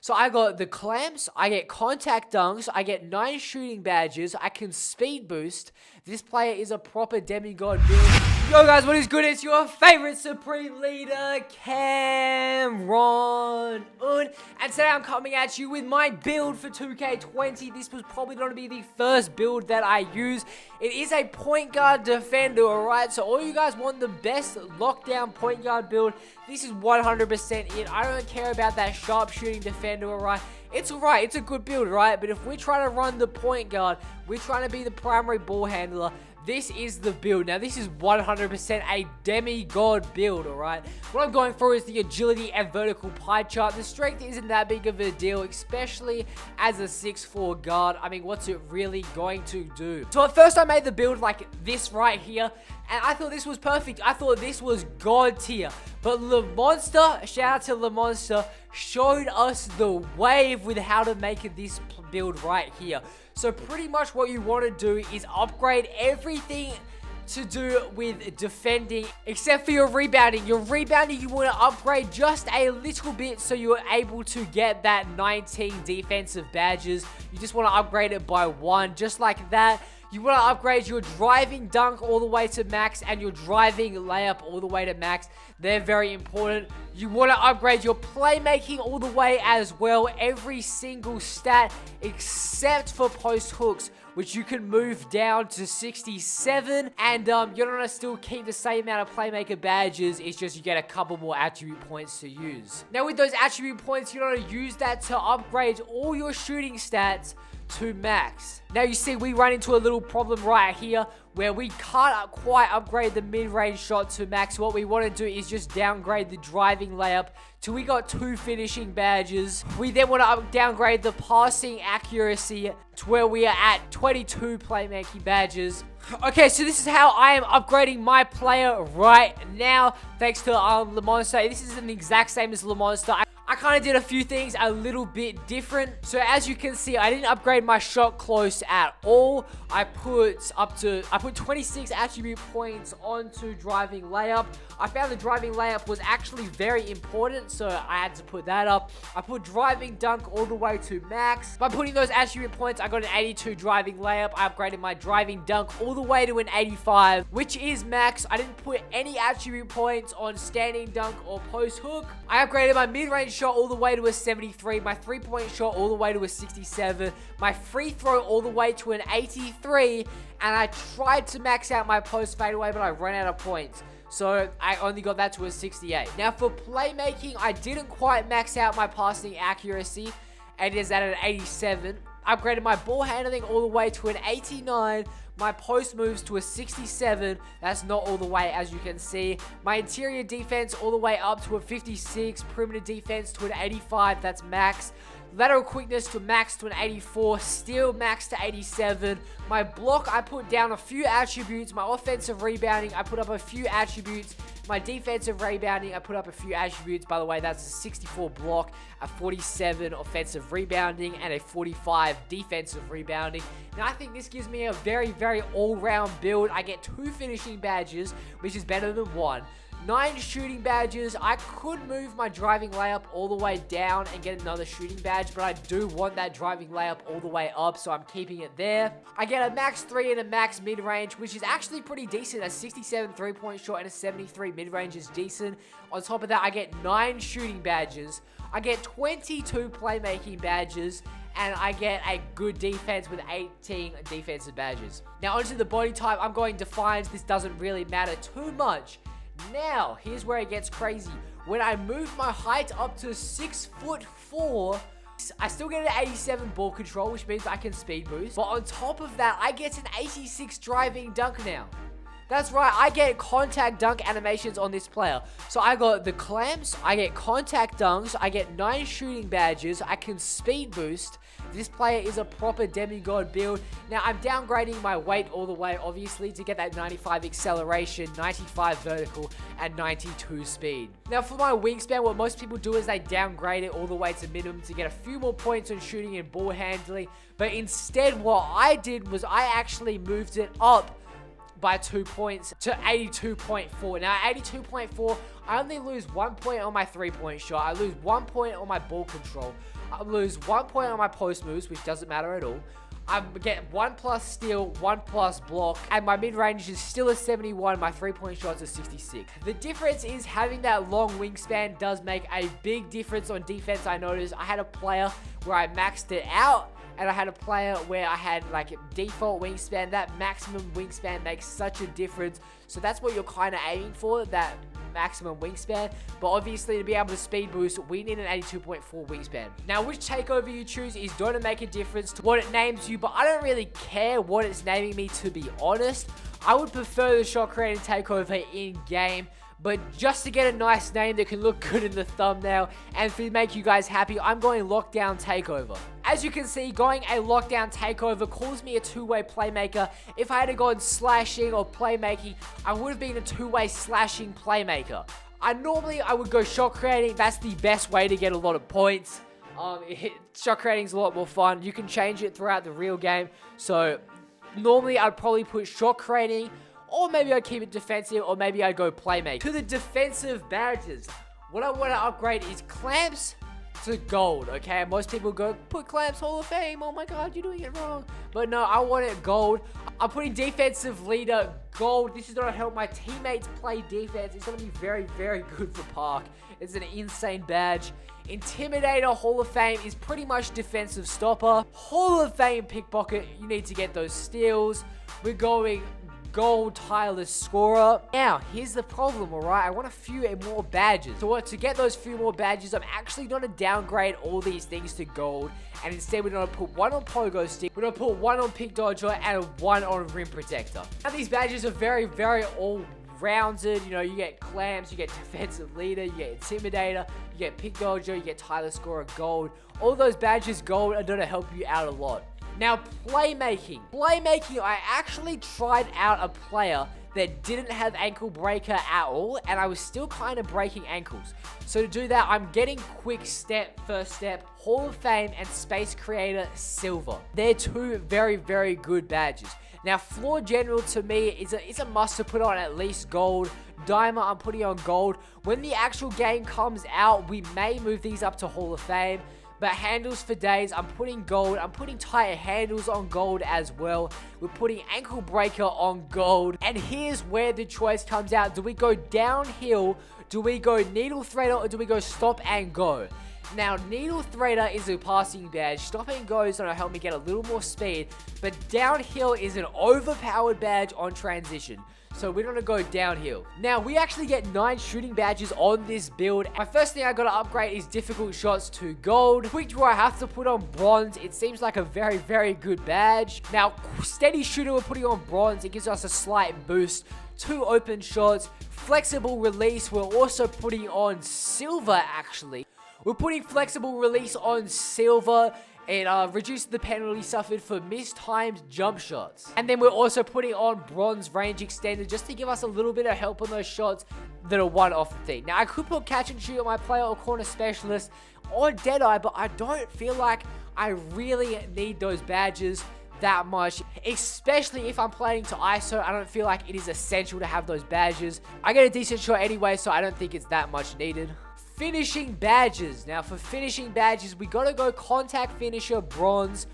So I got the clamps, I get contact dunks, I get 9 shooting badges, I can speed boost. This player is a proper demigod build. Yo guys, what is good? It's your favorite Supreme leader, Cameron. And today I'm coming at you with my build for 2K20. This was probably going to be the first build that I use. It is a point guard defender, alright? So all you guys want the best lockdown point guard build, this is 100% it. I don't care about that sharpshooting defender, alright? It's alright, it's a good build, right? But if we're trying to run the point guard, we're trying to be the primary ball handler, this is the build. Now, this is 100% a demigod build, alright? What I'm going for is the agility and vertical pie chart. The strength isn't that big of a deal, especially as a 6'4 guard. I mean, what's it really going to do? So at first, I made the build like this right here, and I thought this was perfect. I thought this was god tier. But Le Monster, shout out to Le Monster, showed us the wave with how to make this build right here. So pretty much what you want to do is upgrade everything to do with defending, except for your rebounding. Your rebounding, you want to upgrade just a little bit so you're able to get that 19 defensive badges. You just want to upgrade it by 1, just like that. You want to upgrade your driving dunk all the way to max and your driving layup all the way to max. They're very important. You want to upgrade your playmaking all the way as well. Every single stat except for post hooks, which you can move down to 67. And you're going to still keep the same amount of playmaker badges. It's just you get a couple more attribute points to use. Now with those attribute points, you're going to use that to upgrade all your shooting stats to max. Now you see we run into a little problem right here where we can't quite upgrade the mid-range shot to max. What we want to do is just downgrade the driving layup till we got 2 finishing badges. We then want to downgrade the passing accuracy to where we are at 22 playmaking badges. Okay, so this is how I am upgrading my player right now, thanks to Le Monster. This isn't the exact same as Le Monster. I kind of did a few things a little bit different. So as you can see, I didn't upgrade my shot close at all. I put 26 attribute points onto driving layup. I found the driving layup was actually very important, so I had to put that up. I put driving dunk all the way to max. By putting those attribute points, I got an 82 driving layup. I upgraded my driving dunk all the way to an 85, which is max. I didn't put any attribute points on standing dunk or post hook. I upgraded my mid-range shot all the way to a 73, my 3-point shot all the way to a 67, my free throw all the way to an 83, and I tried to max out my post fadeaway, but I ran out of points. So I only got that to a 68. Now for playmaking, I didn't quite max out my passing accuracy, and it is at an 87. Upgraded my ball handling all the way to an 89. My post moves to a 67. That's not all the way, as you can see. My interior defense all the way up to a 56. Perimeter defense to an 85. That's max. Lateral quickness to max to an 84. Steal max to 87. My block, I put down a few attributes. My offensive rebounding, I put up a few attributes. My defensive rebounding, I put up a few attributes. By the way, that's a 64 block, a 47 offensive rebounding, and a 45 defensive rebounding. Now, I think this gives me a very, very all-round build. I get 2 finishing badges, which is better than 1. 9 shooting badges. I could move my driving layup all the way down and get another shooting badge, but I do want that driving layup all the way up, so I'm keeping it there. I get a max 3 and a max mid-range, which is actually pretty decent. A 67 3-point shot and a 73 mid-range is decent. On top of that, I get 9 shooting badges. I get 22 playmaking badges, and I get a good defense with 18 defensive badges. Now, onto the body type. I'm going defined. This doesn't really matter too much. Now, here's where it gets crazy. When I move my height up to 6'4", I still get an 87 ball control, which means I can speed boost. But on top of that, I get an 86 driving dunk now. That's right, I get contact dunk animations on this player. So I got the clamps, I get contact dunks, I get 9 shooting badges, I can speed boost. This player is a proper demigod build. Now, I'm downgrading my weight all the way, obviously, to get that 95 acceleration, 95 vertical, and 92 speed. Now, for my wingspan, what most people do is they downgrade it all the way to minimum to get a few more points on shooting and ball handling. But instead, what I did was I actually moved it up by 2 points to 82.4. Now, 82.4, I only lose 1 point on my 3-point shot. I lose 1 point on my ball control. I lose 1 point on my post moves, which doesn't matter at all. I get 1+ steal, 1+ block, and my mid-range is still a 71. My 3-point shots are 66. The difference is having that long wingspan does make a big difference on defense. I noticed I had a player where I maxed it out, and I had a player where I had like a default wingspan. That maximum wingspan makes such a difference. So that's what you're kind of aiming for, that maximum wingspan. But obviously, to be able to speed boost, we need an 82.4 wingspan. Now, which takeover you choose is going to make a difference to what it names you, but I don't really care what it's naming me, to be honest. I would prefer the shot creating takeover in game, but just to get a nice name that can look good in the thumbnail and to make you guys happy, I'm going lockdown takeover. As you can see, going a lockdown takeover calls me a two-way playmaker. If I had gone slashing or playmaking, I would have been a two-way slashing playmaker. Normally I would go shot creating. That's the best way to get a lot of points. Shot creating is a lot more fun. You can change it throughout the real game. So normally I'd probably put shot creating, or maybe I'd keep it defensive, or maybe I'd go playmaking. To the defensive badges, what I want to upgrade is clamps to gold, okay? Most people go, put clamps Hall of Fame, oh my god, you're doing it wrong. But no, I want it gold. I'm putting defensive leader gold. This is going to help my teammates play defense. It's going to be very, very good for Park. It's an insane badge. Intimidator Hall of Fame is pretty much defensive stopper. Hall of Fame pickpocket, you need to get those steals. We're going gold tireless scorer. Now, here's the problem, alright? I want a few more badges. So to get those few more badges, I'm actually going to downgrade all these things to gold. And instead, we're going to put one on pogo stick, we're going to put one on pick dodger, and one on rim protector. Now, these badges are very, very all-rounded. You know, you get clamps, you get defensive leader, you get intimidator, you get pick dodger, you get tireless scorer gold. All those badges gold are going to help you out a lot. Now, playmaking. Playmaking, I actually tried out a player that didn't have ankle breaker at all, and I was still kind of breaking ankles. So to do that, I'm getting quick step, first step, Hall of Fame, and Space Creator Silver. They're two very, very good badges. Now, Floor General to me is a must to put on at least gold. Diamond, I'm putting on gold. When the actual game comes out, we may move these up to Hall of Fame. But handles for days, I'm putting gold. I'm putting tighter handles on gold as well. We're putting ankle breaker on gold. And here's where the choice comes out. Do we go downhill? Do we go needle threader? Or do we go stop and go? Now, needle threader is a passing badge. Stop and go is going to help me get a little more speed. But downhill is an overpowered badge on transition. So we're going to go downhill. Now, we actually get 9 shooting badges on this build. My first thing I got to upgrade is difficult shots to gold. Quick draw I have to put on bronze. It seems like a very, very good badge. Now, steady shooter we're putting on bronze. It gives us a slight boost. 2 open shots. Flexible release we're also putting on silver, actually. We're putting flexible release on silver. It reduces the penalty suffered for mistimed jump shots. And then we're also putting on bronze range extender just to give us a little bit of help on those shots that are one-off the thing. Now, I could put catch and shoot on my player or corner specialist or Deadeye, but I don't feel like I really need those badges that much, especially if I'm playing to ISO. I don't feel like it is essential to have those badges. I get a decent shot anyway, so I don't think it's that much needed. Finishing badges. Now, for finishing badges, we gotta go contact finisher bronze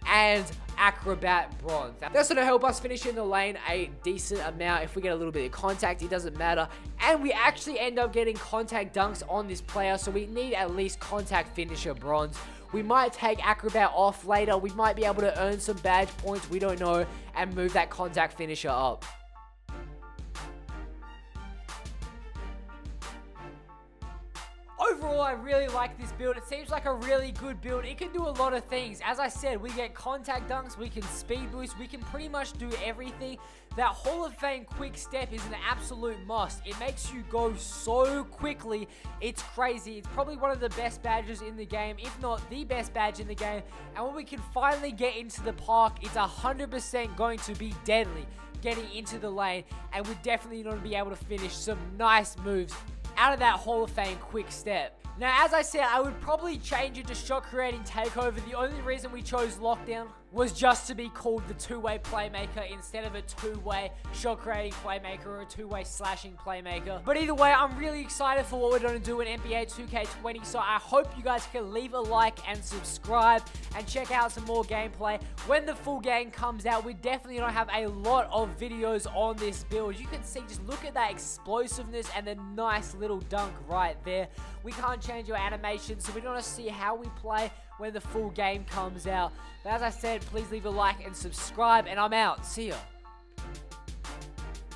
and acrobat bronze. Now, that's gonna help us finish in the lane a decent amount. If we get a little bit of contact, it doesn't matter. And we actually end up getting contact dunks on this player, so we need at least contact finisher bronze. We might take acrobat off later. We might be able to earn some badge points, we don't know, and move that contact finisher up. Overall, I really like this build. It seems like a really good build. It can do a lot of things. As I said, we get contact dunks, we can speed boost, we can pretty much do everything. That Hall of Fame quick step is an absolute must. It makes you go so quickly. It's crazy. It's probably one of the best badges in the game, if not the best badge in the game. And when we can finally get into the park, it's 100% going to be deadly getting into the lane. And we're definitely going to be able to finish some nice moves out of that Hall of Fame quick step. Now, as I said, I would probably change it to shot creating takeover. The only reason we chose lockdown was just to be called the two-way playmaker instead of a two-way shot-creating playmaker or a two-way slashing playmaker. But either way, I'm really excited for what we're going to do in NBA 2K20, so I hope you guys can leave a like and subscribe and check out some more gameplay. When the full game comes out, we definitely going to have a lot of videos on this build. You can see, just look at that explosiveness and the nice little dunk right there. We can't change your animation, so we're going to see how we play when the full game comes out. But as I said, please leave a like and subscribe, and I'm out. See ya.